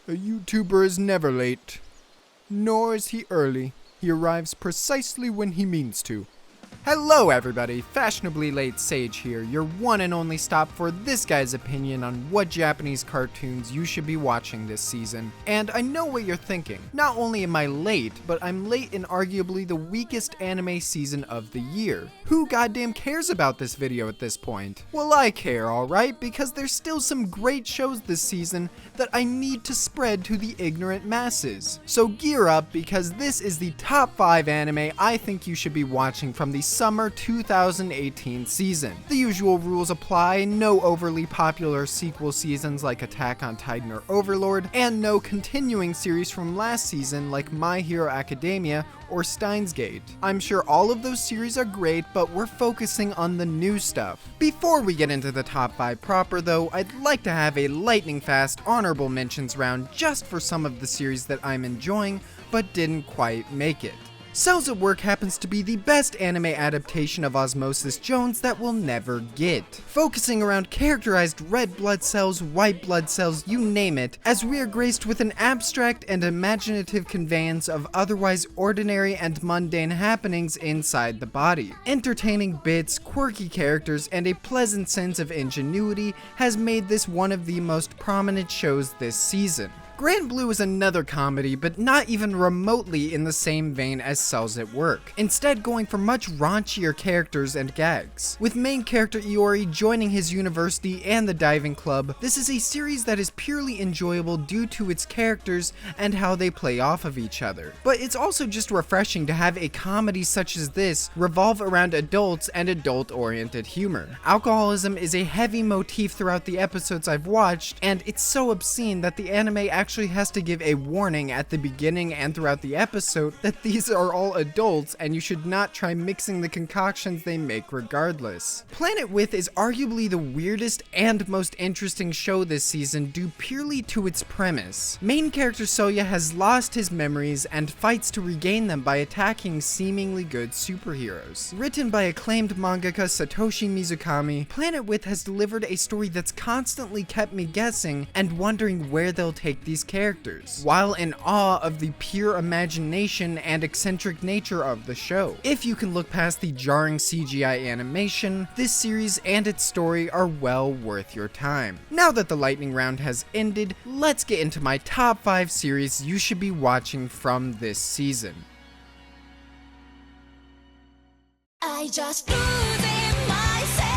A YouTuber is never late, nor is he early. He arrives precisely when he means to. Hello everybody, Fashionably Late Sage here, your one and only stop for this guy's opinion on what Japanese cartoons you should be watching this season. And I know what you're thinking. Not only am I late, but I'm late in arguably the weakest anime season of the year. Who goddamn cares about this video at this point? Well, I care, alright, because there's still some great shows this season that I need to spread to the ignorant masses. So gear up, because this is the top 5 anime I think you should be watching from the summer 2018 season. The usual rules apply: no overly popular sequel seasons like Attack on Titan or Overlord, and no continuing series from last season like My Hero Academia or Steins Gate. I'm sure all of those series are great, but we're focusing on the new stuff. Before we get into the top 5 proper though, I'd like to have a lightning fast honorable mentions round just for some of the series that I'm enjoying, but didn't quite make it. Cells at Work happens to be the best anime adaptation of Osmosis Jones that we'll never get. Focusing around characterized red blood cells, white blood cells, you name it, as we are graced with an abstract and imaginative conveyance of otherwise ordinary and mundane happenings inside the body. Entertaining bits, quirky characters, and a pleasant sense of ingenuity has made this one of the most prominent shows this season. Grand Blue is another comedy, but not even remotely in the same vein as Cells at Work, instead going for much raunchier characters and gags. With main character Iori joining his university and the diving club, this is a series that is purely enjoyable due to its characters and how they play off of each other. But it's also just refreshing to have a comedy such as this revolve around adults and adult-oriented humor. Alcoholism is a heavy motif throughout the episodes I've watched, and it's so obscene that the anime actually has to give a warning at the beginning and throughout the episode that these are all adults and you should not try mixing the concoctions they make regardless. Planet With is arguably the weirdest and most interesting show this season due purely to its premise. Main character Soya has lost his memories and fights to regain them by attacking seemingly good superheroes. Written by acclaimed mangaka Satoshi Mizukami, Planet With has delivered a story that's constantly kept me guessing and wondering where they'll take these characters, while in awe of the pure imagination and eccentric nature of the show. If you can look past the jarring CGI animation, this series and its story are well worth your time. Now that the lightning round has ended, let's get into my top 5 series you should be watching from this season. I just losing myself,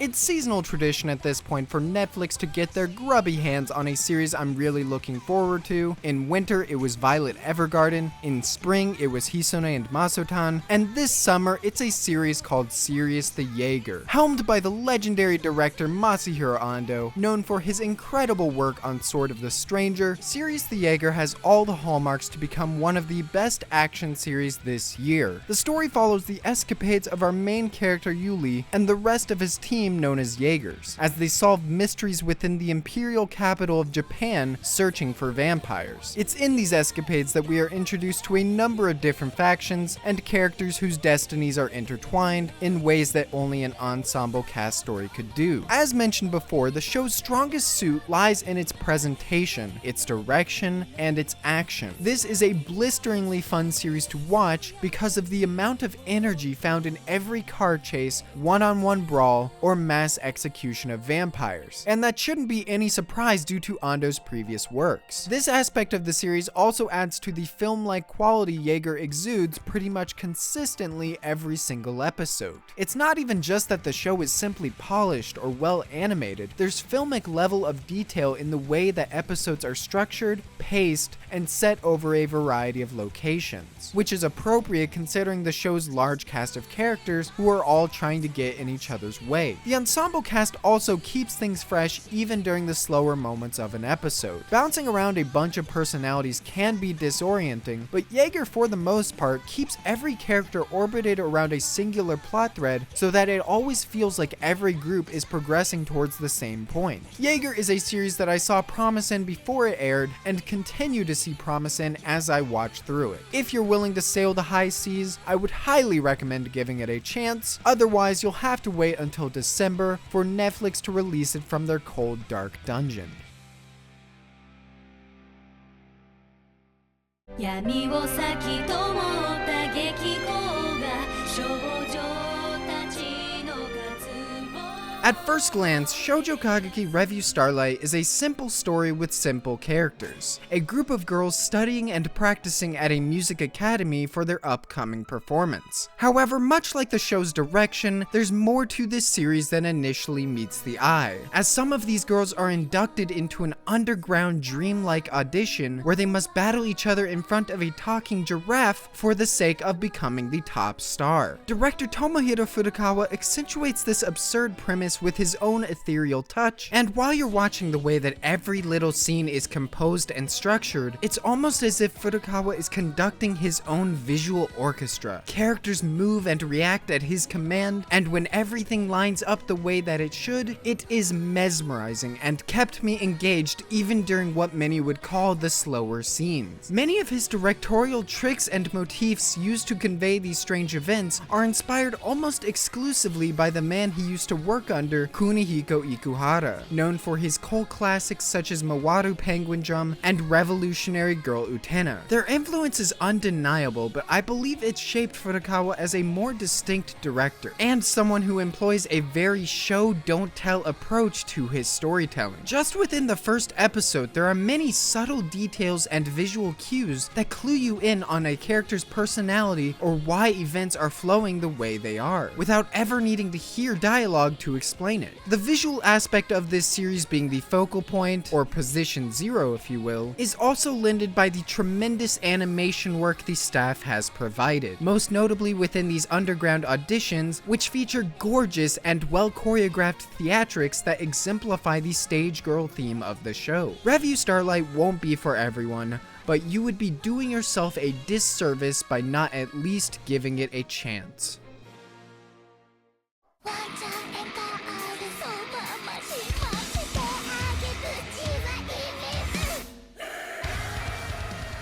It's seasonal tradition at this point for Netflix to get their grubby hands on a series I'm really looking forward to. In winter, it was Violet Evergarden. In spring, it was Hisone and Masotan. And this summer, it's a series called Sirius the Jaeger. Helmed by the legendary director Masahiro Ando, known for his incredible work on Sword of the Stranger, Sirius the Jaeger has all the hallmarks to become one of the best action series this year. The story follows the escapades of our main character Yuli and the rest of his team known as Jaegers, as they solve mysteries within the imperial capital of Japan searching for vampires. It's in these escapades that we are introduced to a number of different factions and characters whose destinies are intertwined in ways that only an ensemble cast story could do. As mentioned before, the show's strongest suit lies in its presentation, its direction, and its action. This is a blisteringly fun series to watch because of the amount of energy found in every car chase, one-on-one brawl, or mass execution of vampires, and that shouldn't be any surprise due to Ando's previous works. This aspect of the series also adds to the film-like quality Jaeger exudes pretty much consistently every single episode. It's not even just that the show is simply polished or well animated, there's filmic level of detail in the way that episodes are structured, paced, and set over a variety of locations, which is appropriate considering the show's large cast of characters who are all trying to get in each other's way. The ensemble cast also keeps things fresh even during the slower moments of an episode. Bouncing around a bunch of personalities can be disorienting, but Jaeger for the most part keeps every character orbited around a singular plot thread so that it always feels like every group is progressing towards the same point. Jaeger is a series that I saw promise in before it aired and continue to see promise in as I watch through it. If you're willing to sail the high seas, I would highly recommend giving it a chance. Otherwise, you'll have to wait until December for Netflix to release it from their cold, dark dungeon. 闇を先と思った激光が少女たちの渇望 At first glance, Shoujo Kageki Revue Starlight is a simple story with simple characters. A group of girls studying and practicing at a music academy for their upcoming performance. However, much like the show's direction, there's more to this series than initially meets the eye, as some of these girls are inducted into an underground dreamlike audition where they must battle each other in front of a talking giraffe for the sake of becoming the top star. Director Tomohiro Furukawa accentuates this absurd premise with his own ethereal touch, and while you're watching the way that every little scene is composed and structured, it's almost as if Furukawa is conducting his own visual orchestra. Characters move and react at his command, and when everything lines up the way that it should, it is mesmerizing and kept me engaged even during what many would call the slower scenes. Many of his directorial tricks and motifs used to convey these strange events are inspired almost exclusively by the man he used to work under, Kunihiko Ikuhara, known for his cult classics such as Mawaru Penguin Drum and Revolutionary Girl Utena. Their influence is undeniable, but I believe it shaped Furukawa as a more distinct director, and someone who employs a very show-don't-tell approach to his storytelling. Just within the first episode, there are many subtle details and visual cues that clue you in on a character's personality or why events are flowing the way they are, without ever needing to hear dialogue to explain it. The visual aspect of this series being the focal point, or position 0 if you will, is also lended by the tremendous animation work the staff has provided, most notably within these underground auditions, which feature gorgeous and well choreographed theatrics that exemplify the stage girl theme of the show. Revue Starlight won't be for everyone, but you would be doing yourself a disservice by not at least giving it a chance.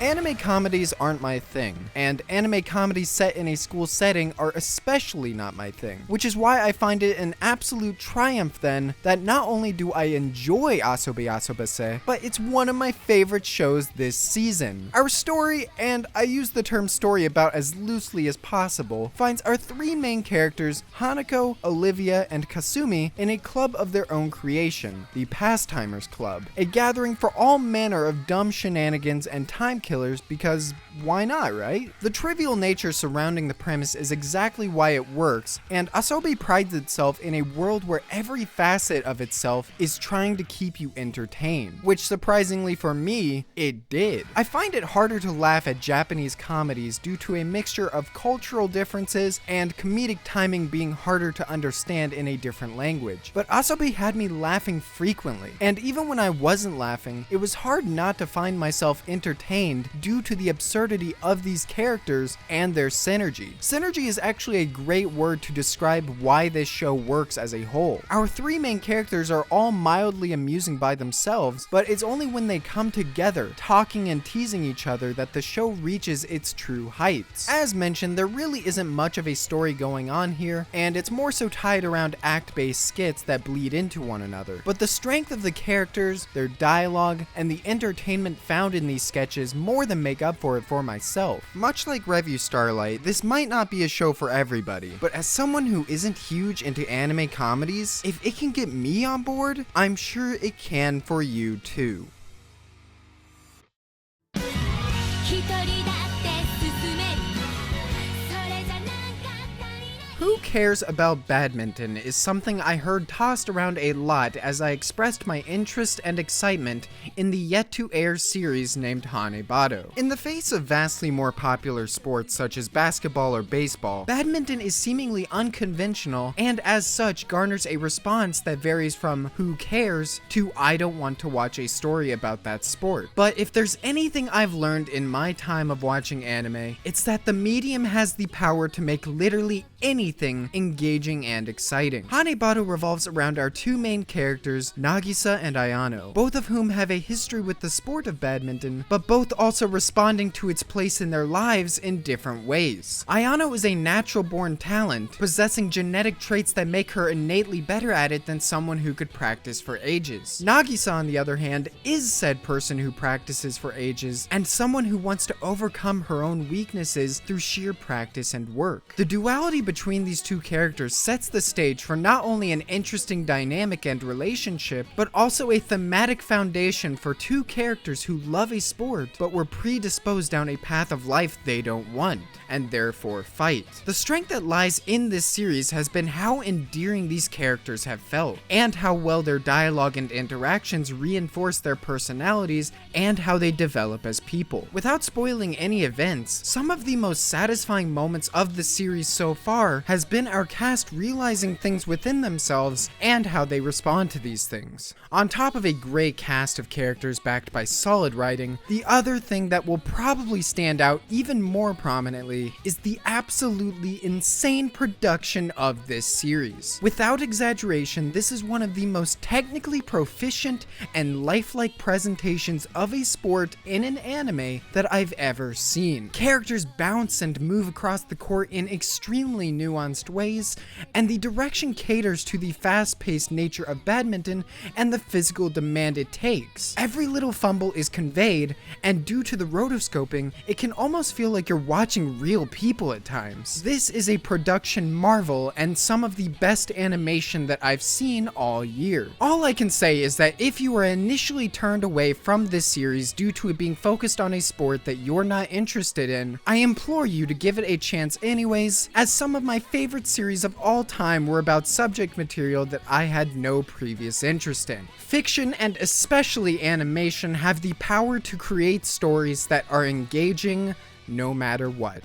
Anime comedies aren't my thing, and anime comedies set in a school setting are especially not my thing, which is why I find it an absolute triumph then that not only do I enjoy Asobi Asobase, but it's one of my favorite shows this season. Our story, and I use the term story about as loosely as possible, finds our three main characters, Hanako, Olivia, and Kasumi, in a club of their own creation, the Pastimers Club, a gathering for all manner of dumb shenanigans and time killers because why not, right? The trivial nature surrounding the premise is exactly why it works, and Asobi prides itself in a world where every facet of itself is trying to keep you entertained, which surprisingly for me, it did. I find it harder to laugh at Japanese comedies due to a mixture of cultural differences and comedic timing being harder to understand in a different language, but Asobi had me laughing frequently, and even when I wasn't laughing, it was hard not to find myself entertained due to the absurdity of these characters and their synergy. Synergy is actually a great word to describe why this show works as a whole. Our three main characters are all mildly amusing by themselves, but it's only when they come together, talking and teasing each other, that the show reaches its true heights. As mentioned, there really isn't much of a story going on here, and it's more so tied around act-based skits that bleed into one another. But the strength of the characters, their dialogue, and the entertainment found in these sketches more than make up for it for myself. Much like Revue Starlight, this might not be a show for everybody, but as someone who isn't huge into anime comedies, if it can get me on board, I'm sure it can for you too. Who cares about badminton is something I heard tossed around a lot as I expressed my interest and excitement in the yet-to-air series named Hanebado. In the face of vastly more popular sports such as basketball or baseball, badminton is seemingly unconventional and as such garners a response that varies from who cares to I don't want to watch a story about that sport. But if there's anything I've learned in my time of watching anime, it's that the medium has the power to make literally any anything engaging and exciting. Hanebado revolves around our two main characters, Nagisa and Ayano, both of whom have a history with the sport of badminton, but both also responding to its place in their lives in different ways. Ayano is a natural-born talent, possessing genetic traits that make her innately better at it than someone who could practice for ages. Nagisa, on the other hand, is said person who practices for ages, and someone who wants to overcome her own weaknesses through sheer practice and work. The duality between these two characters sets the stage for not only an interesting dynamic and relationship, but also a thematic foundation for two characters who love a sport, but were predisposed down a path of life they don't want, and therefore fight. The strength that lies in this series has been how endearing these characters have felt, and how well their dialogue and interactions reinforce their personalities and how they develop as people. Without spoiling any events, some of the most satisfying moments of the series so far has been our cast realizing things within themselves and how they respond to these things. On top of a great cast of characters backed by solid writing, the other thing that will probably stand out even more prominently is the absolutely insane production of this series. Without exaggeration, this is one of the most technically proficient and lifelike presentations of a sport in an anime that I've ever seen. Characters bounce and move across the court in extremely nuanced ways, and the direction caters to the fast-paced nature of badminton and the physical demand it takes. Every little fumble is conveyed, and due to the rotoscoping, it can almost feel like you're watching real people at times. This is a production marvel and some of the best animation that I've seen all year. All I can say is that if you were initially turned away from this series due to it being focused on a sport that you're not interested in, I implore you to give it a chance anyways, as some of my favorite series of all time were about subject material that I had no previous interest in. Fiction and especially animation have the power to create stories that are engaging no matter what.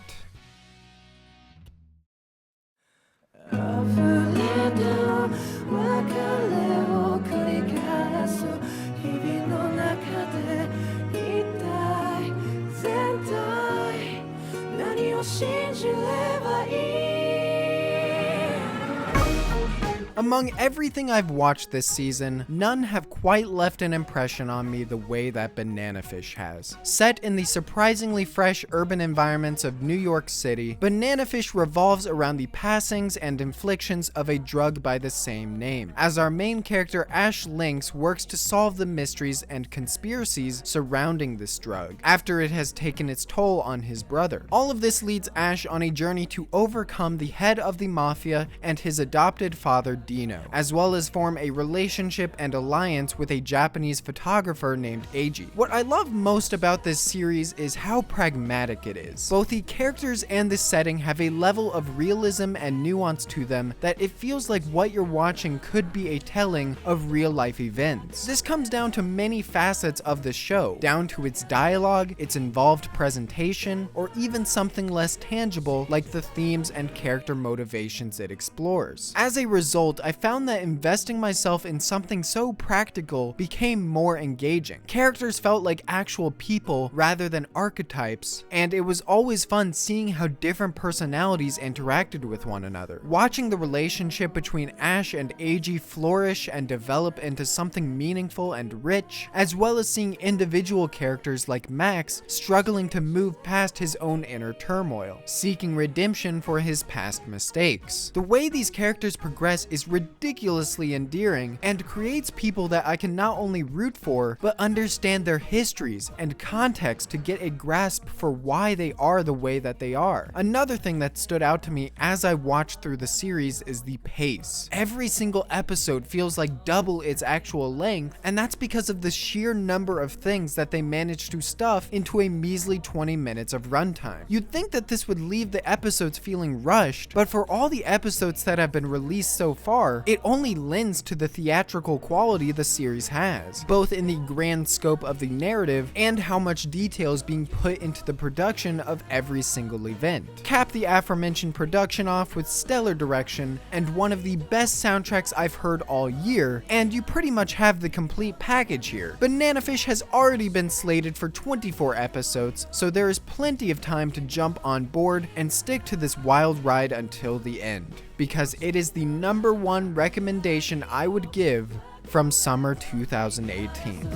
Among everything I've watched this season, none have quite left an impression on me the way that Banana Fish has. Set in the surprisingly fresh urban environments of New York City, Banana Fish revolves around the passings and inflictions of a drug by the same name, as our main character Ash Lynx works to solve the mysteries and conspiracies surrounding this drug, after it has taken its toll on his brother. All of this leads Ash on a journey to overcome the head of the mafia and his adopted father Dino, as well as form a relationship and alliance with a Japanese photographer named Eiji. What I love most about this series is how pragmatic it is. Both the characters and the setting have a level of realism and nuance to them that it feels like what you're watching could be a telling of real-life events. This comes down to many facets of the show, down to its dialogue, its involved presentation, or even something less tangible like the themes and character motivations it explores. As a result, I found that investing myself in something so practical became more engaging. Characters felt like actual people rather than archetypes, and it was always fun seeing how different personalities interacted with one another. Watching the relationship between Ash and Eiji flourish and develop into something meaningful and rich, as well as seeing individual characters like Max struggling to move past his own inner turmoil, seeking redemption for his past mistakes. The way these characters progress is ridiculously endearing and creates people that I can not only root for, but understand their histories and context to get a grasp for why they are the way that they are. Another thing that stood out to me as I watched through the series is the pace. Every single episode feels like double its actual length, and that's because of the sheer number of things that they managed to stuff into a measly 20 minutes of runtime. You'd think that this would leave the episodes feeling rushed, but for all the episodes that have been released so far, far, it only lends to the theatrical quality the series has, both in the grand scope of the narrative and how much detail is being put into the production of every single event. Cap the aforementioned production off with stellar direction and one of the best soundtracks I've heard all year, and you pretty much have the complete package here. Banana Fish has already been slated for 24 episodes, so there is plenty of time to jump on board and stick to this wild ride until the end, because it is the #1 recommendation I would give from summer 2018.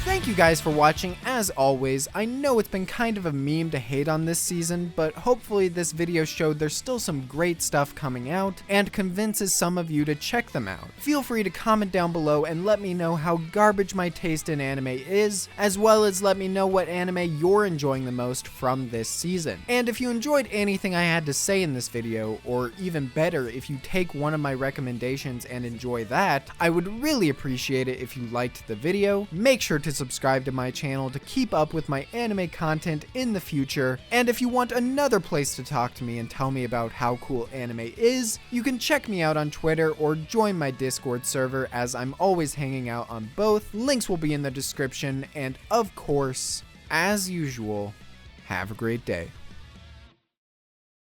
Thank you guys for watching. As always, I know it's been kind of a meme to hate on this season, but hopefully this video showed there's still some great stuff coming out and convinces some of you to check them out. Feel free to comment down below and let me know how garbage my taste in anime is, as well as let me know what anime you're enjoying the most from this season. And if you enjoyed anything I had to say in this video, or even better, if you take one of my recommendations and enjoy that, I would really appreciate it if you liked the video. Make sure to subscribe to my channel to keep up with my anime content in the future, and if you want another place to talk to me and tell me about how cool anime is, you can check me out on Twitter or join my Discord server, as I'm always hanging out on both. Links will be in the description, and of course, as usual, have a great day.